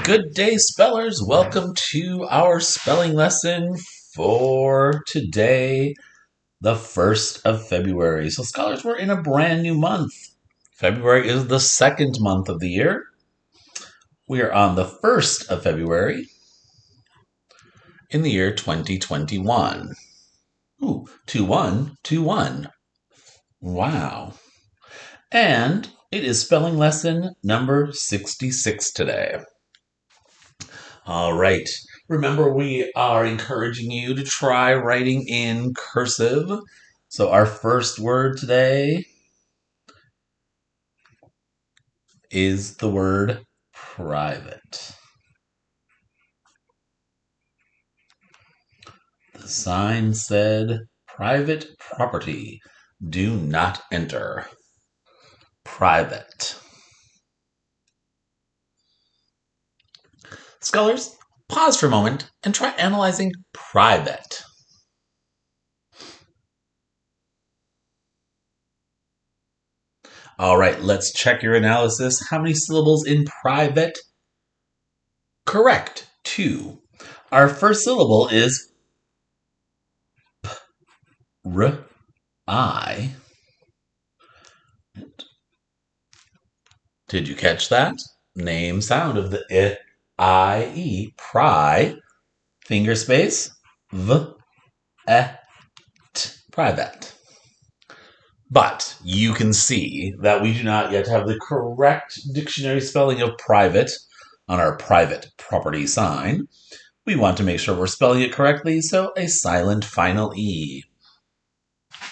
Good day, spellers. Welcome to our spelling lesson for today, the 1st of February. So, scholars, we're in a brand new month. February is the second month of the year. We are on the 1st of February in the year 2021. Ooh, 2121. Wow. And it is spelling lesson number 66 today. All right. Remember, we are encouraging you to try writing in cursive. So, our first word today is the word private. The sign said, "Private property. Do not enter." Private. Scholars, pause for a moment and try analyzing private. All right, let's check your analysis. How many syllables in private? Correct, 2. Our first syllable is I. Did you catch that? Name sound of the I, E, pry, finger space, private. But you can see that we do not yet have the correct dictionary spelling of private on our private property sign. We want to make sure we're spelling it correctly, so a silent final E.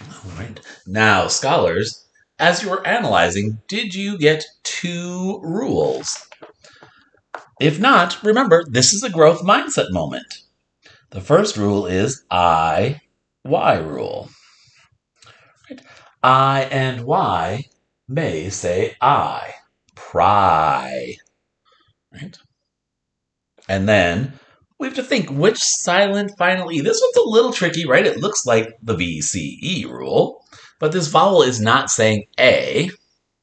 All right. Now, scholars, as you were analyzing, did you get 2 rules? If not, remember, this is a growth mindset moment. The first rule is I, Y rule. Right? I and Y may say I, pry. Right? And then we have to think which silent final E. This one's a little tricky, right? It looks like the VCE rule, but this vowel is not saying A,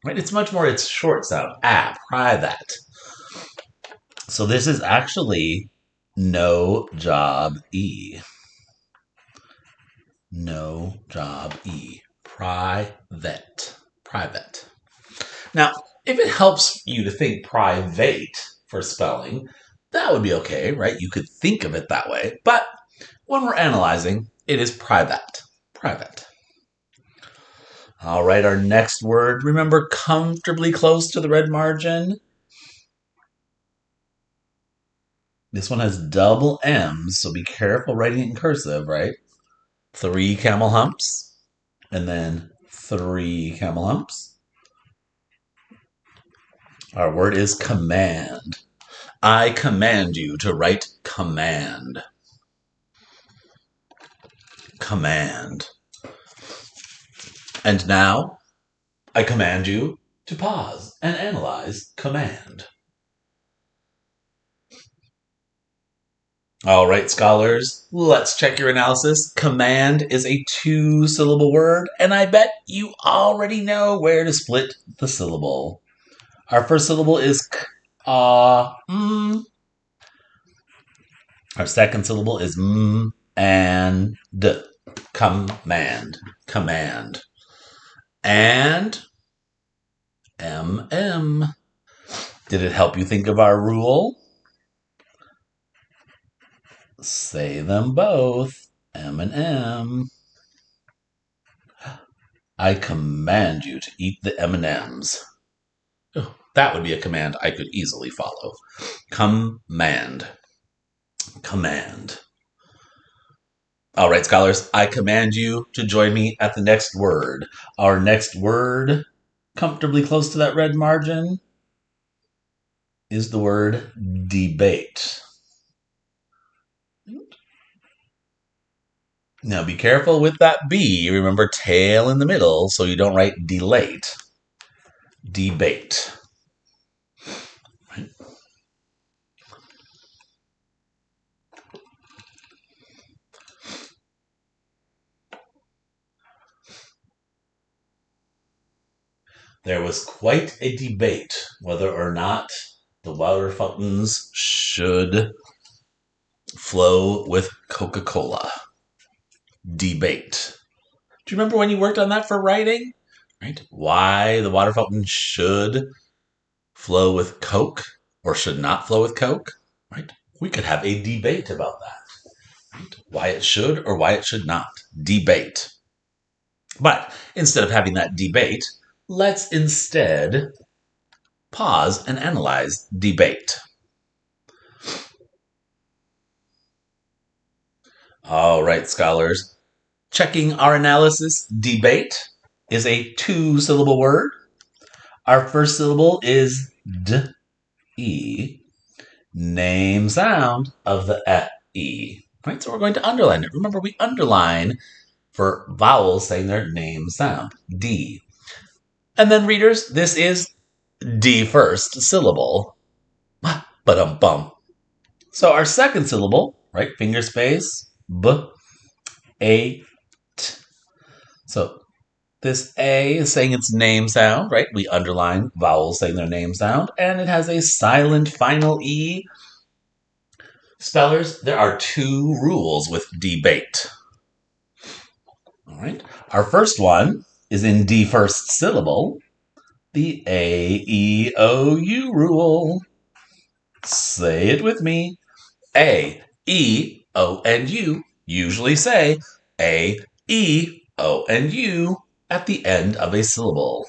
right? It's much more its short sound, pry that. So this is actually no job E. No job E. Private. Private. Now, if it helps you to think private for spelling, that would be okay, right? You could think of it that way. But when we're analyzing, it is private. Private. All right, our next word. Remember, comfortably close to the red margin. This one has double M's, so be careful writing it in cursive, right? 3 camel humps, and then 3 camel humps. Our word is command. I command you to write command. Command. And now, I command you to pause and analyze command. All right, scholars, let's check your analysis. Command is a 2-syllable word, and I bet you already know where to split the syllable. Our first syllable is k, Our second syllable is and d. Command. Command. And Did it help you think of our rule? Say them both. M and M. I command you to eat the M&Ms. Oh, that would be a command I could easily follow. Command. Command. All right, scholars, I command you to join me at the next word. Our next word, comfortably close to that red margin, is the word debate. Now be careful with that B. Remember, tail in the middle, so you don't write delate. Debate. Right? There was quite a debate whether or not The water fountains should flow with Coca-Cola. Debate. Do you remember when you worked on that for writing? Right? Why the water fountain should flow with Coke or should not flow with Coke? Right? We could have a debate about that. Right? Why it should or why it should not. Debate. But instead of having that debate, let's instead pause and analyze debate. All right, scholars. Checking our analysis, debate is a two-syllable word. Our first syllable is D-E, name sound of the E. Right, so we're going to underline it. Remember, we underline for vowels saying their name sound, D. And then, readers, this is D first syllable. Ba-dum-bum. So our second syllable, right, finger space, B, A, T. So this A is saying its name sound, right? We underline vowels saying their name sound, and it has a silent final E. Spellers, there are two rules with debate. All right. Our first one is in D first syllable, the A-E-O-U rule. Say it with me. A, E, O, and U. Usually say A, E, O, and U at the end of a syllable.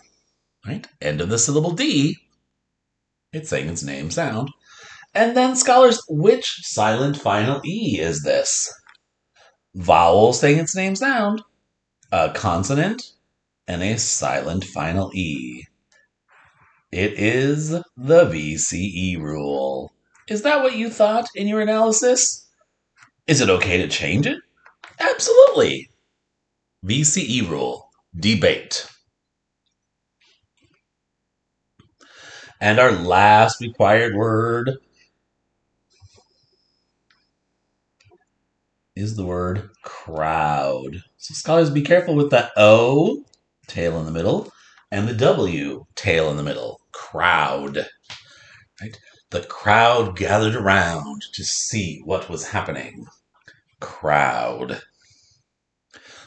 Right? End of the syllable D. It's saying its name sound. And then, scholars, which silent final E is this? Vowel saying its name sound, a consonant, and a silent final E. It is the VCE rule. Is that what you thought in your analysis? Is it okay to change it? Absolutely. VCE rule. Debate. And our last required word is the word crowd. So scholars, be careful with that O, tail in the middle, and the W, tail in the middle. Crowd. Right? The crowd gathered around to see what was happening. Crowd.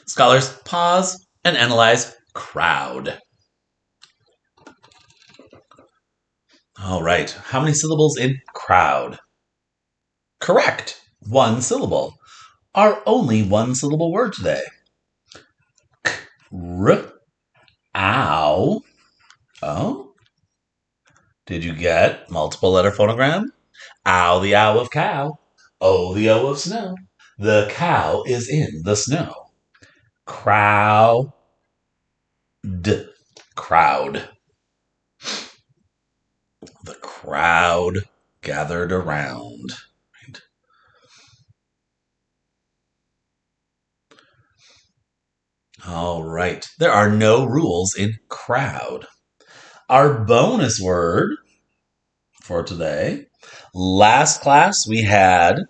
Scholars, pause and analyze crowd. All right, how many syllables in crowd? Correct, one syllable. Our only one syllable word today. R, ow. Oh? Did you get multiple letter phonogram? Ow, the ow of cow. O, the O of snow. The cow is in the snow. Crowd. Crowd. The crowd gathered around. Right? All right. There are no rules in crowd. Our bonus word for today. Last class, we had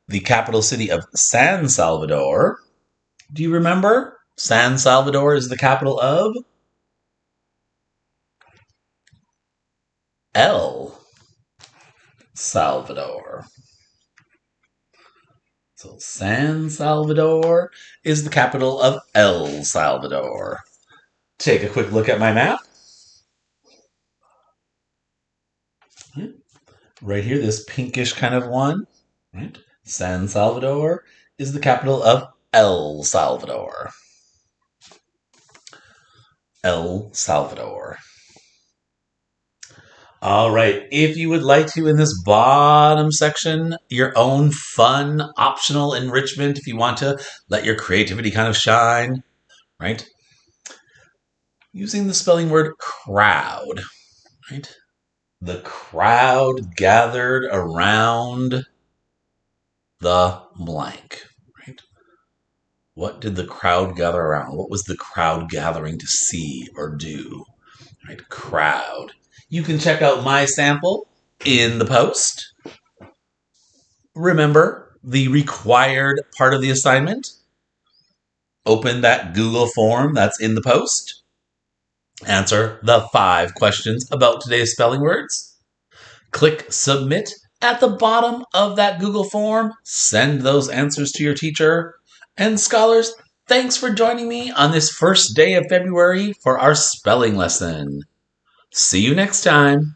the capital city of San Salvador. Do you remember? San Salvador is the capital of El Salvador. So San Salvador is the capital of El Salvador. Take a quick look at my map. Right here, this pinkish kind of one. Right? San Salvador is the capital of El Salvador. El Salvador. All right. If you would like to, in this bottom section, your own fun, optional enrichment, if you want to let your creativity kind of shine, right? Using the spelling word crowd, right? The crowd gathered around the blank, right? What did the crowd gather around? What was the crowd gathering to see or do? Right? Crowd. You can check out my sample in the post. Remember the required part of the assignment. Open that Google form that's in the post. Answer the 5 questions about today's spelling words. Click Submit at the bottom of that Google form. Send those answers to your teacher. And scholars, thanks for joining me on this first day of February for our spelling lesson. See you next time.